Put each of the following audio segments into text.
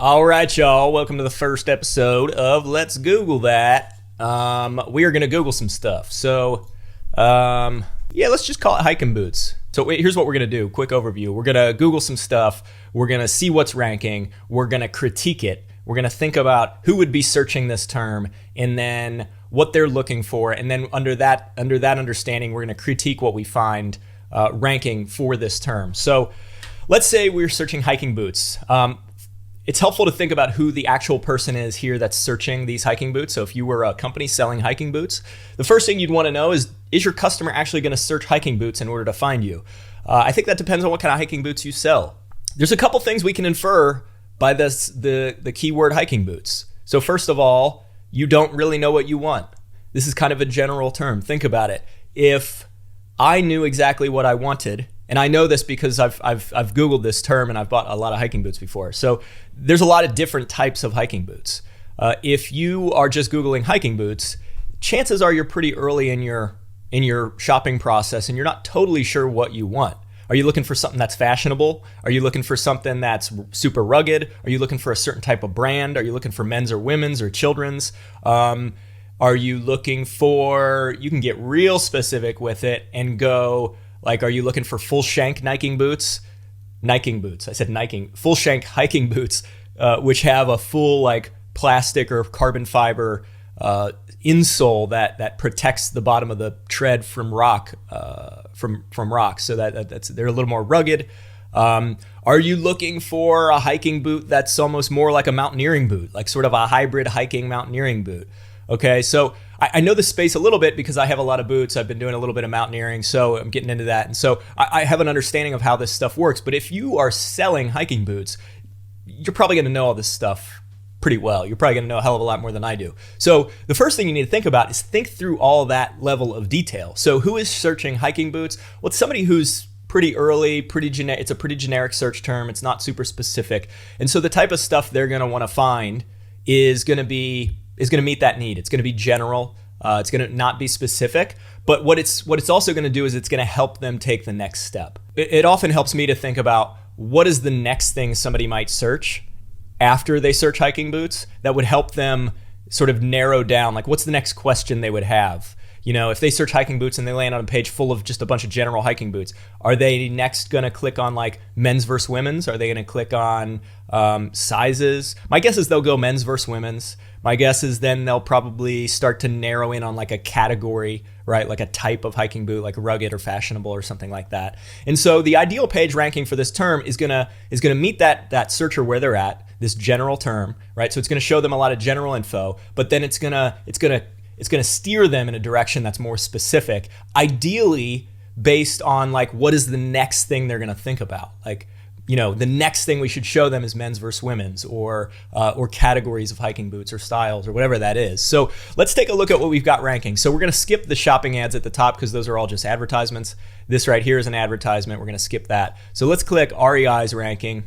All right, y'all. Welcome to the first episode of Let's Google That. We are going to Google some stuff. Let's just call it hiking boots. So here's what we're going to do. Quick overview. We're going to Google some stuff. We're going to see what's ranking. We're going to critique it. We're going to think about who would be searching this term and then what they're looking for. And then under that understanding, we're going to critique what we find ranking for this term. So let's say we're searching hiking boots. It's helpful to think about who the actual person is here that's searching these hiking boots. So if you were a company selling hiking boots, the first thing you'd want to know is your customer actually going to search hiking boots in order to find you? I think that depends on what kind of hiking boots you sell. There's a couple things we can infer by the keyword hiking boots. So first of all, you don't really know what you want. This is kind of a general term. Think about it. If I knew exactly what I wanted, and I know this because I've Googled this term and I've bought a lot of hiking boots before. So there's a lot of different types of hiking boots. If you are just Googling hiking boots, chances are you're pretty early in your shopping process and you're not totally sure what you want. Are you looking for something that's fashionable? Are you looking for something that's super rugged? Are you looking for a certain type of brand? Are you looking for men's or women's or children's? Are you looking for, you can get real specific with it and go, like, are you looking for full shank Nike boots? I said Nike. Full shank hiking boots, which have a full like plastic or carbon fiber insole that protects the bottom of the tread from rock, from rocks, so that's they're a little more rugged. Are you looking for a hiking boot that's almost more like a mountaineering boot, like sort of a hybrid hiking mountaineering boot? Okay, so I know the space a little bit because I have a lot of boots. I've been doing a little bit of mountaineering, so I'm getting into that. And so I have an understanding of how this stuff works. But if you are selling hiking boots, you're probably going to know all this stuff pretty well. You're probably going to know a hell of a lot more than I do. So the first thing you need to think about is think through all that level of detail. So who is searching hiking boots? Well, it's somebody who's pretty early, it's a pretty generic search term. It's not super specific. And so the type of stuff they're going to want to find is going to meet that need. It's going to be general. It's going to not be specific. But what it's also going to do is it's going to help them take the next step. It often helps me to think about what is the next thing somebody might search after they search hiking boots that would help them sort of narrow down, like what's the next question they would have. You know, if they search hiking boots and they land on a page full of just a bunch of general hiking boots, are they next going to click on like men's versus women's? Are they going to click on sizes? My guess is they'll go men's versus women's. My guess is then they'll probably start to narrow in on like a category, right? Like a type of hiking boot, like rugged or fashionable or something like that. And so the ideal page ranking for this term is gonna meet that searcher where they're at, this general term, right? So it's gonna show them a lot of general info, but then it's gonna steer them in a direction that's more specific, ideally based on like what is the next thing they're gonna think about. Like, you know, the next thing we should show them is men's versus women's or categories of hiking boots or styles or whatever that is. So let's take a look at what we've got ranking. So we're gonna skip the shopping ads at the top because those are all just advertisements. This right here is an advertisement. We're gonna skip that. So let's click REI's ranking.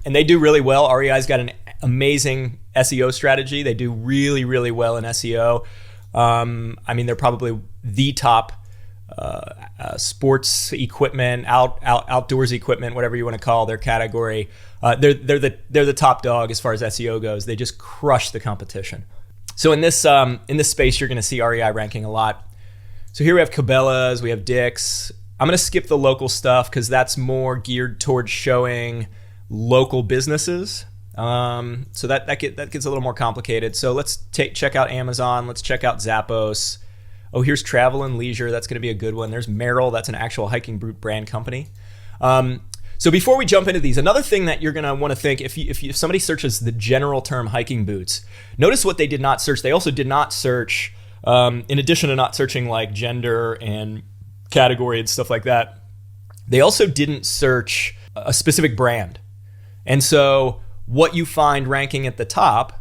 And they do really well. REI's got an amazing SEO strategy. They do really, really well in SEO. I mean, they're probably the top sports equipment, outdoors equipment, whatever you want to call their category. They're the top dog as far as SEO goes. They just crush the competition. So in this space, you're going to see REI ranking a lot. So here we have Cabela's, we have Dick's. I'm going to skip the local stuff because that's more geared towards showing local businesses. So that gets a little more complicated. So let's check out Amazon. Let's check out Zappos. Oh, here's Travel and Leisure. That's going to be a good one. There's Merrell. That's an actual hiking boot brand company. So before we jump into these, another thing that you're going to want to think, if somebody searches the general term hiking boots, notice what they did not search. They also did not search, in addition to not searching like gender and category and stuff like that, they also didn't search a specific brand. And so what you find ranking at the top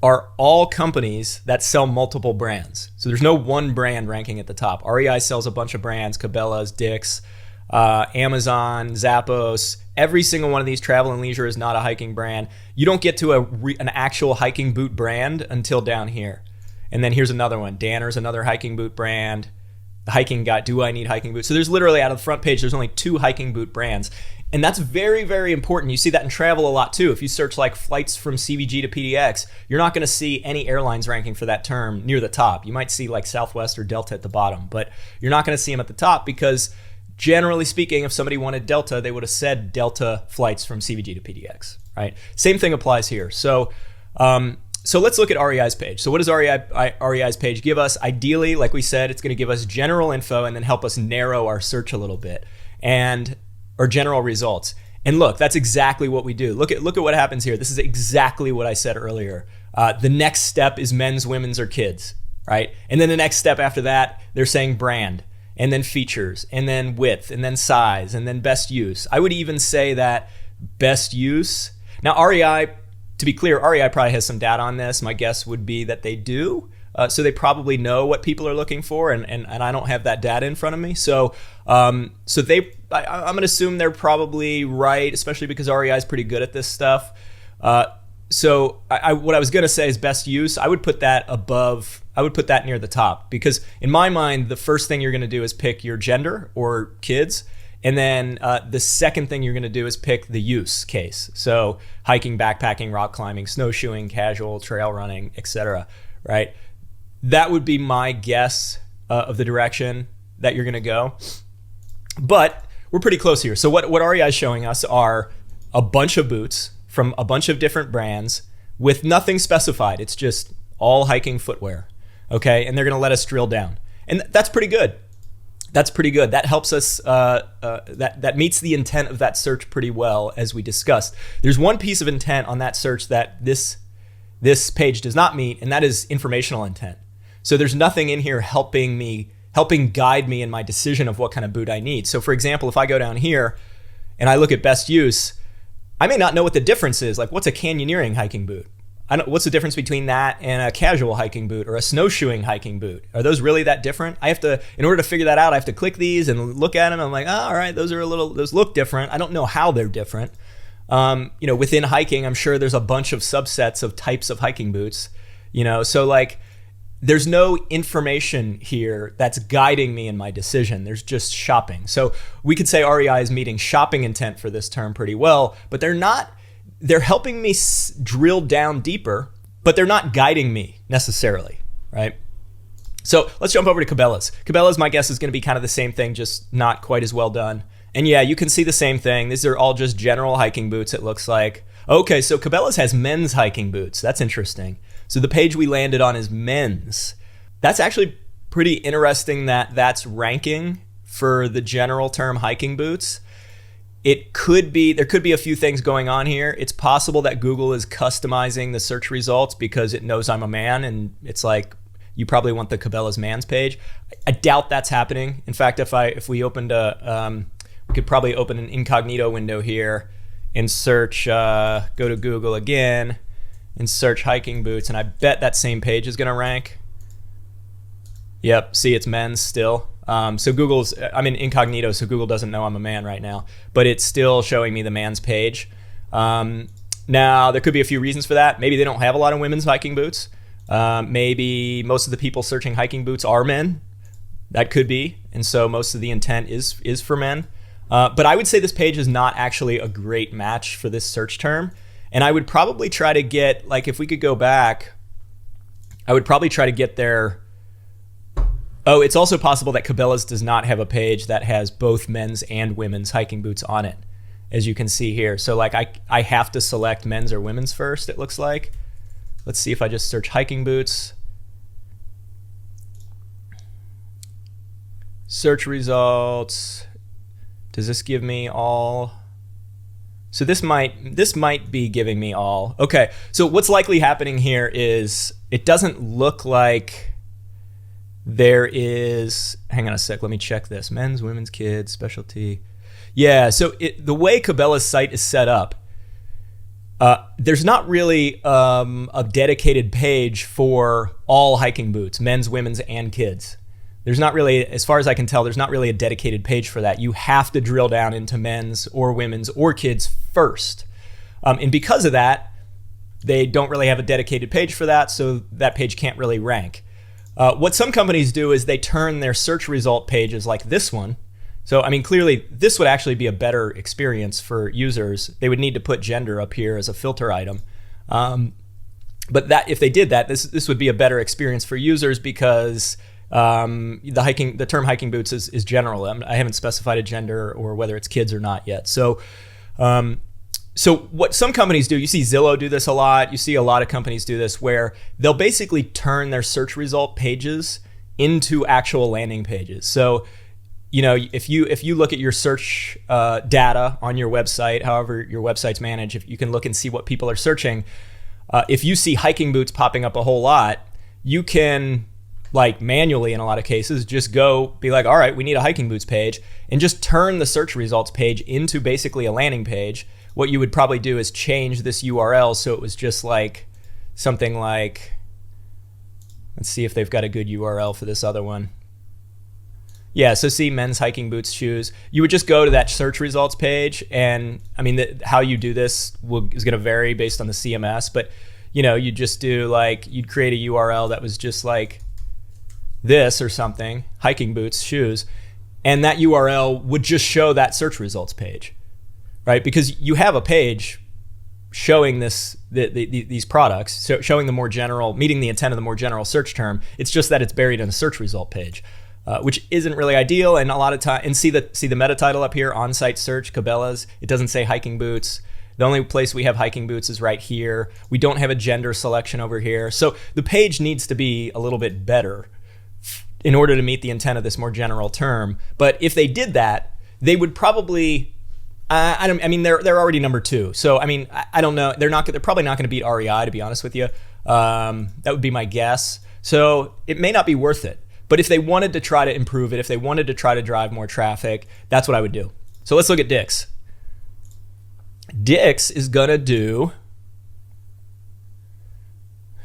are all companies that sell multiple brands. So there's no one brand ranking at the top. REI sells a bunch of brands, Cabela's, Dick's, Amazon, Zappos. Every single one of these, Travel and Leisure, is not a hiking brand. You don't get to an actual hiking boot brand until down here. And then here's another one. Danner's another hiking boot brand. The Hiking Guide, Do I Need Hiking Boots? So there's literally, out of the front page, there's only 2 hiking boot brands. And that's very, very important. You see that in travel a lot too. If you search like flights from CVG to PDX, you're not going to see any airlines ranking for that term near the top. You might see like Southwest or Delta at the bottom, but you're not going to see them at the top because generally speaking, if somebody wanted Delta, they would have said Delta flights from CVG to PDX, right? Same thing applies here. So let's look at REI's page. So what does REI's page give us? Ideally, like we said, it's going to give us general info and then help us narrow our search a little bit or general results. And look, that's exactly what we do. Look at what happens here. This is exactly what I said earlier. The next step is men's, women's, or kids, right? And then the next step after that, they're saying brand, and then features, and then width, and then size, and then best use. I would even say that best use. Now, REI, to be clear, REI probably has some data on this. My guess would be that they do. So they probably know what people are looking for, and I don't have that data in front of me. So I'm going to assume they're probably right, especially because REI is pretty good at this stuff. So what I was going to say is best use. I would put that above. I would put that near the top because in my mind, the first thing you're going to do is pick your gender or kids. And then the second thing you're going to do is pick the use case. So hiking, backpacking, rock climbing, snowshoeing, casual, trail running, etc. Right? That would be my guess of the direction that you're going to go. But we're pretty close here. So what REI is showing us are a bunch of boots from a bunch of different brands with nothing specified. It's just all hiking footwear. Okay? And they're going to let us drill down. And that's pretty good. That's pretty good. That helps us, that meets the intent of that search pretty well, as we discussed. There's one piece of intent on that search that this page does not meet, and that is informational intent. So there's nothing in here helping guide me in my decision of what kind of boot I need. So for example, if I go down here and I look at best use, I may not know what the difference is. Like, what's a canyoneering hiking boot? What's the difference between that and a casual hiking boot or a snowshoeing hiking boot? Are those really that different? In order to figure that out, I have to click these and look at them. I'm like, all right, those look different. I don't know how they're different. Within hiking, I'm sure there's a bunch of subsets of types of hiking boots, so like there's no information here that's guiding me in my decision. There's just shopping. So we could say REI is meeting shopping intent for this term pretty well, but they're helping me drill down deeper, but they're not guiding me necessarily, right? So let's jump over to Cabela's. Cabela's, my guess, is going to be kind of the same thing, just not quite as well done. And yeah, you can see the same thing. These are all just general hiking boots, it looks like. Okay, so Cabela's has men's hiking boots. That's interesting. So the page we landed on is men's. That's actually pretty interesting that that's ranking for the general term hiking boots. There could be a few things going on here. It's possible that Google is customizing the search results because it knows I'm a man, and it's like, you probably want the Cabela's man's page. I doubt that's happening. In fact, if we opened we could probably open an incognito window here and search, go to Google again and search hiking boots, and I bet that same page is going to rank. Yep, see, it's men's still. So I'm in incognito, so Google doesn't know I'm a man right now, but it's still showing me the man's page. Now, there could be a few reasons for that. Maybe they don't have a lot of women's hiking boots. Maybe most of the people searching hiking boots are men. That could be, and so most of the intent is for men. But I would say this page is not actually a great match for this search term. And I would probably try to get, like, if we could go back, I would probably try to get their... Oh, it's also possible that Cabela's does not have a page that has both men's and women's hiking boots on it, as you can see here. So like I have to select men's or women's first, it looks like. Let's see if I just search hiking boots. Search results. Does this give me all? So this might be giving me all. Okay, so what's likely happening here is it doesn't look like there is, hang on a sec, let me check this. Men's, women's, kids, specialty. Yeah, so the way Cabela's site is set up, there's not really a dedicated page for all hiking boots, men's, women's, and kids. There's not really, as far as I can tell, there's not really a dedicated page for that. You have to drill down into men's or women's or kids first. And because of that, they don't really have a dedicated page for that, so that page can't really rank. What some companies do is they turn their search result pages like this one. So, I mean, clearly this would actually be a better experience for users. They would need to put gender up here as a filter item. But that if they did that, this would be a better experience for users because the term hiking boots is general. I haven't specified a gender or whether it's kids or not yet. So what some companies do, you see Zillow do this a lot. You see a lot of companies do this where they'll basically turn their search result pages into actual landing pages. So, you know, if you look at your search data on your website, however your website's managed, if you can look and see what people are searching, if you see hiking boots popping up a whole lot, you can, like, manually in a lot of cases, just go be like, all right, we need a hiking boots page, and just turn the search results page into basically a landing page. What you would probably do is change this URL so it was just like something like, let's see if they've got a good URL for this other one. Yeah, so see men's hiking boots shoes. You would just go to that search results page, and I mean, how you do this is going to vary based on the CMS, but you know, you just do like, you'd create a URL that was just like this or something, hiking boots shoes, and that URL would just show that search results page, right? Because you have a page showing these products, so showing the more general, meeting the intent of the more general search term. It's just that it's buried in a search result page. Which isn't really ideal, and a lot of time, and see the meta title up here, on-site search, Cabela's. It doesn't say hiking boots. The only place we have hiking boots is right here. We don't have a gender selection over here. So the page needs to be a little bit better in order to meet the intent of this more general term. But if they did that, they would probably, I mean, they're already number 2. So I mean, I don't know. They're probably not going to beat REI, to be honest with you. That would be my guess. So it may not be worth it. But if they wanted to try to improve it, if they wanted to try to drive more traffic, that's what I would do. So let's look at Dick's. Dick's is going to do,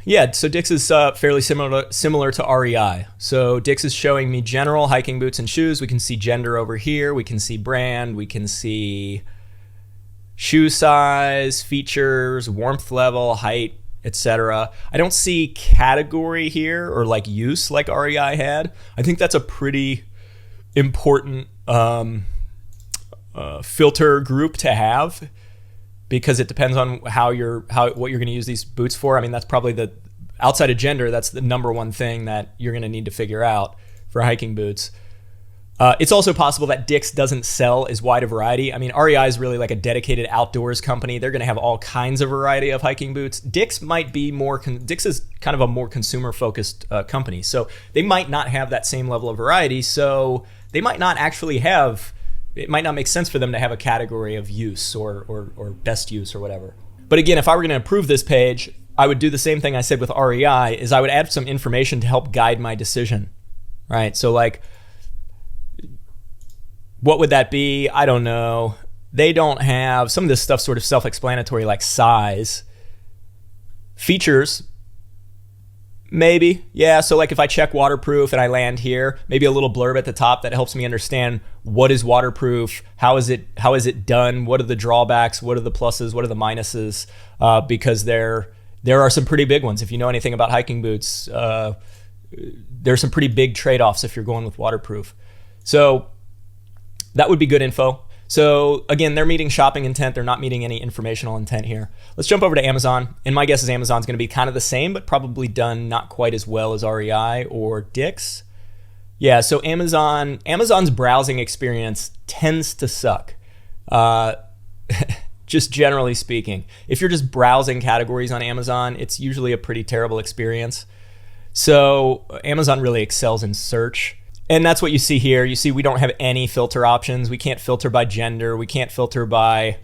yeah, so Dick's is fairly similar to REI. So Dick's is showing me general hiking boots and shoes. We can see gender over here. We can see brand. We can see shoe size, features, warmth level, height, etc. I don't see category here or like use like REI had. I think that's a pretty important filter group to have, because it depends on what you're going to use these boots for. I mean, that's probably outside of gender, that's the number one thing that you're going to need to figure out for hiking boots. It's also possible that Dick's doesn't sell as wide a variety. I mean, REI is really like a dedicated outdoors company. They're going to have all kinds of variety of hiking boots. Dick's might be more, Dick's is kind of a more consumer-focused company. So they might not have that same level of variety. So they might not actually have, it might not make sense for them to have a category of use or best use or whatever. But again, if I were going to improve this page, I would do the same thing I said with REI, is I would add some information to help guide my decision, right? So like, what would that be? I don't know. They don't have, some of this stuff sort of self-explanatory, like size. Features, maybe. Yeah, so like if I check waterproof and I land here, maybe a little blurb at the top that helps me understand what is waterproof, how is it done, what are the drawbacks, what are the pluses, what are the minuses, because there are some pretty big ones. If you know anything about hiking boots, there's some pretty big trade-offs if you're going with waterproof. So that would be good info. So again, they're meeting shopping intent. They're not meeting any informational intent here. Let's jump over to Amazon. And my guess is Amazon's going to be kind of the same, but probably done not quite as well as REI or Dick's. Yeah, so Amazon's browsing experience tends to suck. Just generally speaking. If you're just browsing categories on Amazon, it's usually a pretty terrible experience. So Amazon really excels in search. And that's what you see here. You see we don't have any filter options. We can't filter by gender. We can't filter by...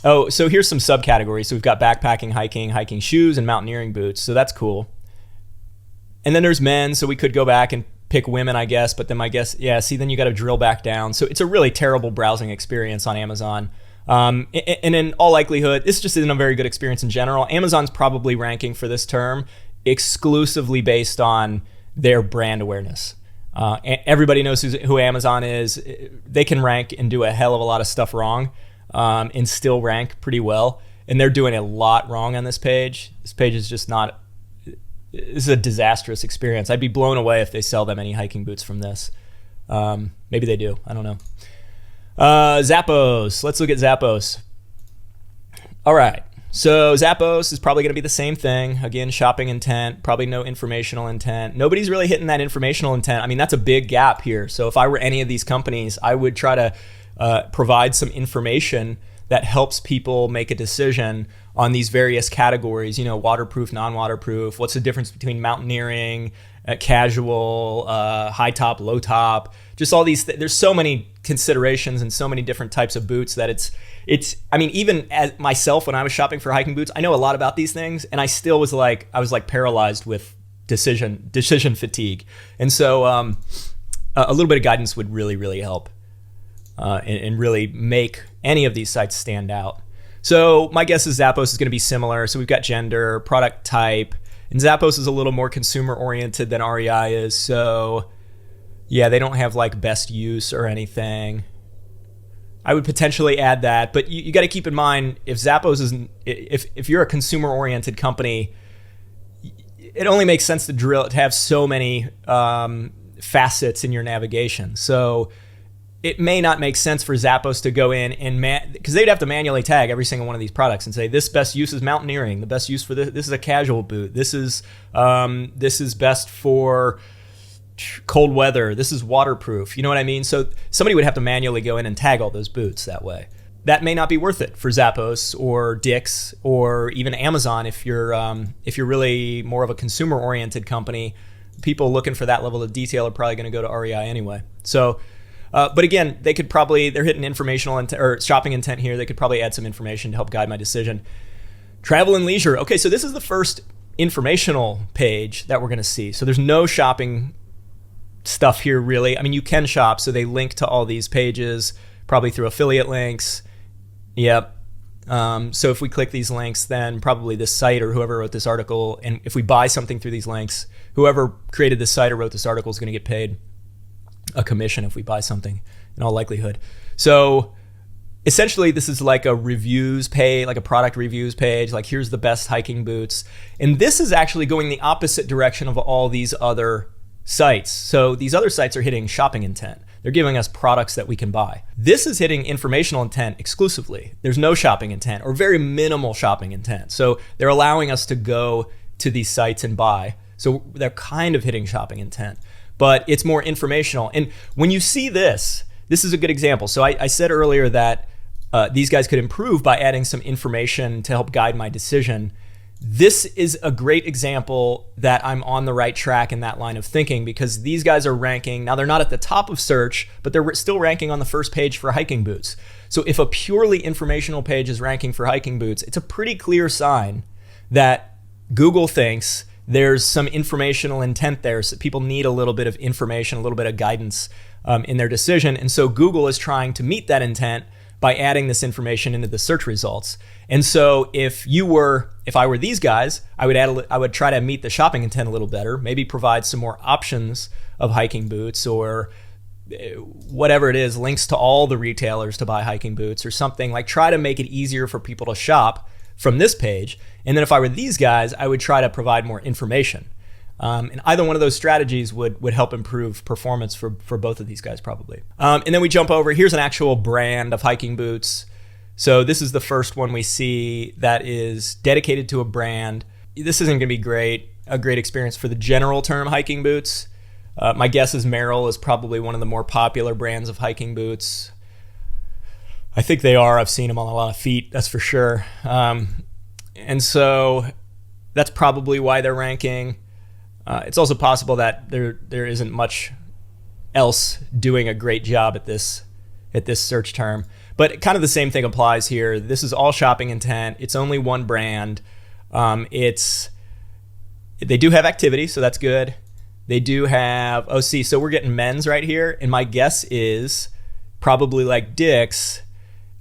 Oh, so here's some subcategories. So we've got backpacking, hiking shoes, and mountaineering boots. So that's cool. And then there's men. So we could go back and pick women, I guess. But then my guess, yeah, see, then you got to drill back down. So it's a really terrible browsing experience on Amazon. And in all likelihood, this just isn't a very good experience in general. Amazon's probably ranking for this term exclusively based on their brand awareness. Everybody knows who Amazon is. They can rank and do a hell of a lot of stuff wrong, and still rank pretty well. And they're doing a lot wrong on this page. This page is just not, this is a disastrous experience. I'd be blown away if they sell that many hiking boots from this. Maybe they do. I don't know. Zappos. Let's look at Zappos. All right. So Zappos is probably going to be the same thing. Again, shopping intent, probably no informational intent. Nobody's really hitting that informational intent. I mean, that's a big gap here. So if I were any of these companies, I would try to provide some information that helps people make a decision on these various categories, waterproof, non-waterproof. What's the difference between mountaineering, casual, high top, low top, just all these. There's so many considerations and so many different types of boots that it's, I mean, even as myself, when I was shopping for hiking boots, I know a lot about these things, and I still was like, paralyzed with decision fatigue. And so a little bit of guidance would really, really help and really make any of these sites stand out. So my guess is Zappos is going to be similar. So we've got gender, product type, and Zappos is a little more consumer oriented than REI is. So yeah, they don't have like best use or anything. I would potentially add that, but you got to keep in mind, if Zappos is, if you're a consumer oriented company, it only makes sense to have so many facets in your navigation. So it may not make sense for Zappos to go in and because they'd have to manually tag every single one of these products and say, this best use is mountaineering. The best use for this is a casual boot. This is best for cold weather. This is waterproof. You know what I mean? So somebody would have to manually go in and tag all those boots that way. That may not be worth it for Zappos or Dick's or even Amazon if you're really more of a consumer oriented company. People looking for that level of detail are probably going to go to REI anyway. So. But again, they're hitting informational or shopping intent here. They could probably add some information to help guide my decision. Travel and leisure. Okay, so this is the first informational page that we're going to see. So there's no shopping stuff here really. I mean, you can shop, so they link to all these pages, probably through affiliate links. Yep. So if we click these links, then probably this site or whoever wrote this article, and if we buy something through these links, whoever created this site or wrote this article is going to get paid a commission if we buy something, in all likelihood. So essentially this is like a reviews page, like a product reviews page, like here's the best hiking boots. And this is actually going the opposite direction of all these other sites. So these other sites are hitting shopping intent. They're giving us products that we can buy. This is hitting informational intent exclusively. There's no shopping intent or very minimal shopping intent. So they're allowing us to go to these sites and buy. So they're kind of hitting shopping intent, but it's more informational. And when you see this is a good example. So I said earlier that these guys could improve by adding some information to help guide my decision. This is a great example that I'm on the right track in that line of thinking, because these guys are ranking. Now they're not at the top of search, but they're still ranking on the first page for hiking boots. So if a purely informational page is ranking for hiking boots, it's a pretty clear sign that Google thinks there's some informational intent there. So people need a little bit of information, a little bit of guidance in their decision. And so Google is trying to meet that intent by adding this information into the search results. And so if I were these guys, I would try to meet the shopping intent a little better, maybe provide some more options of hiking boots or whatever it is, links to all the retailers to buy hiking boots or something, like try to make it easier for people to shop from this page. And then if I were these guys, I would try to provide more information. And either one of those strategies would help improve performance for both of these guys probably. And then we jump over, here's an actual brand of hiking boots. So this is the first one we see that is dedicated to a brand. This isn't gonna be a great experience for the general term hiking boots. My guess is Merrell is probably one of the more popular brands of hiking boots. I think they are. I've seen them on a lot of feet, that's for sure. And so that's probably why they're ranking. It's also possible that there isn't much else doing a great job at this search term. But kind of the same thing applies here. This is all shopping intent. It's only one brand. They do have activity, so that's good. They do have, so we're getting men's right here. And my guess is probably like Dick's,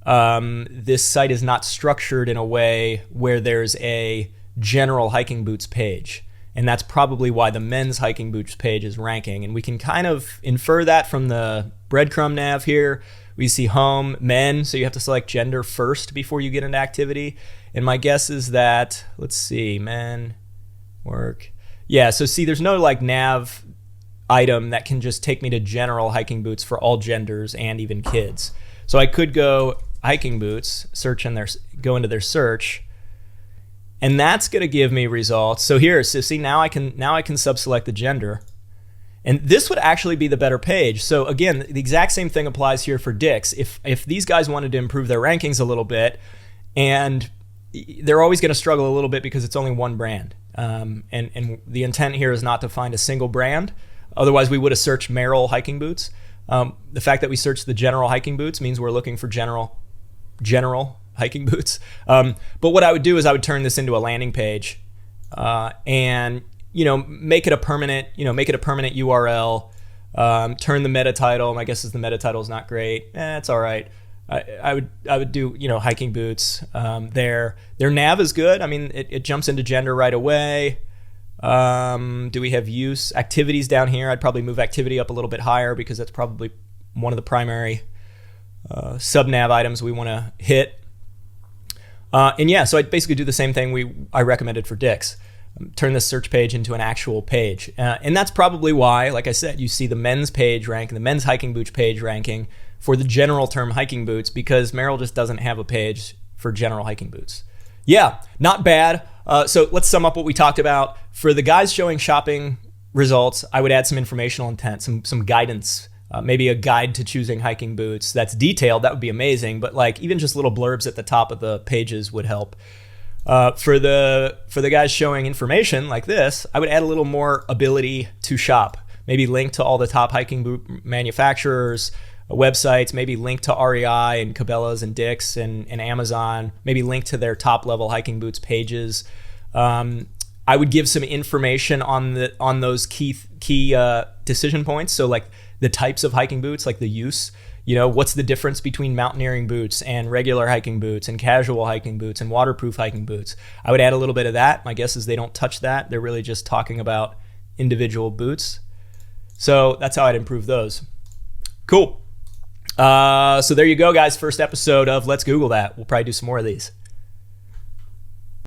this site is not structured in a way where there's a general hiking boots page. And that's probably why the men's hiking boots page is ranking. And we can kind of infer that from the breadcrumb nav here. We see home, men, so you have to select gender first before you get into activity. And my guess is that, let's see, men, work. Yeah, so see, there's no like nav item that can just take me to general hiking boots for all genders and even kids. So I could go hiking boots, go into their search, and that's going to give me results. So here, so see, now I can sub-select the gender. And this would actually be the better page. So again, the exact same thing applies here for Dick's. If these guys wanted to improve their rankings a little bit, and they're always going to struggle a little bit because it's only one brand. And the intent here is not to find a single brand. Otherwise, we would have searched Merrell hiking boots. The fact that we searched the general hiking boots means we're looking for general hiking boots. But what I would do is I would turn this into a landing page, and make it a permanent URL. Turn the meta title. My guess is the meta title is not great. It's all right. I would do hiking boots. Their nav is good. I mean, it jumps into gender right away. Do we have use activities down here? I'd probably move activity up a little bit higher because that's probably one of the primary sub nav items we want to hit. And yeah, so I'd basically do the same thing I recommended for Dick's. Turn this search page into an actual page. And that's probably why, like I said, you see the men's page rank, the men's hiking boots page ranking for the general term hiking boots, because Merrell just doesn't have a page for general hiking boots. Yeah, not bad. So let's sum up what we talked about. For the guys showing shopping results, I would add some informational intent, some guidance, maybe a guide to choosing hiking boots that's detailed. That would be amazing. But like even just little blurbs at the top of the pages would help. For the guys showing information like this, I would add a little more ability to shop. Maybe link to all the top hiking boot manufacturers, websites, maybe link to REI and Cabela's and Dick's and Amazon, maybe link to their top level hiking boots pages. I would give some information on those key decision points. So like the types of hiking boots, like the use, what's the difference between mountaineering boots and regular hiking boots and casual hiking boots and waterproof hiking boots. I would add a little bit of that. My guess is they don't touch that. They're really just talking about individual boots. So that's how I'd improve those. Cool. So there you go, guys. First episode of Let's Google That. We'll probably do some more of these.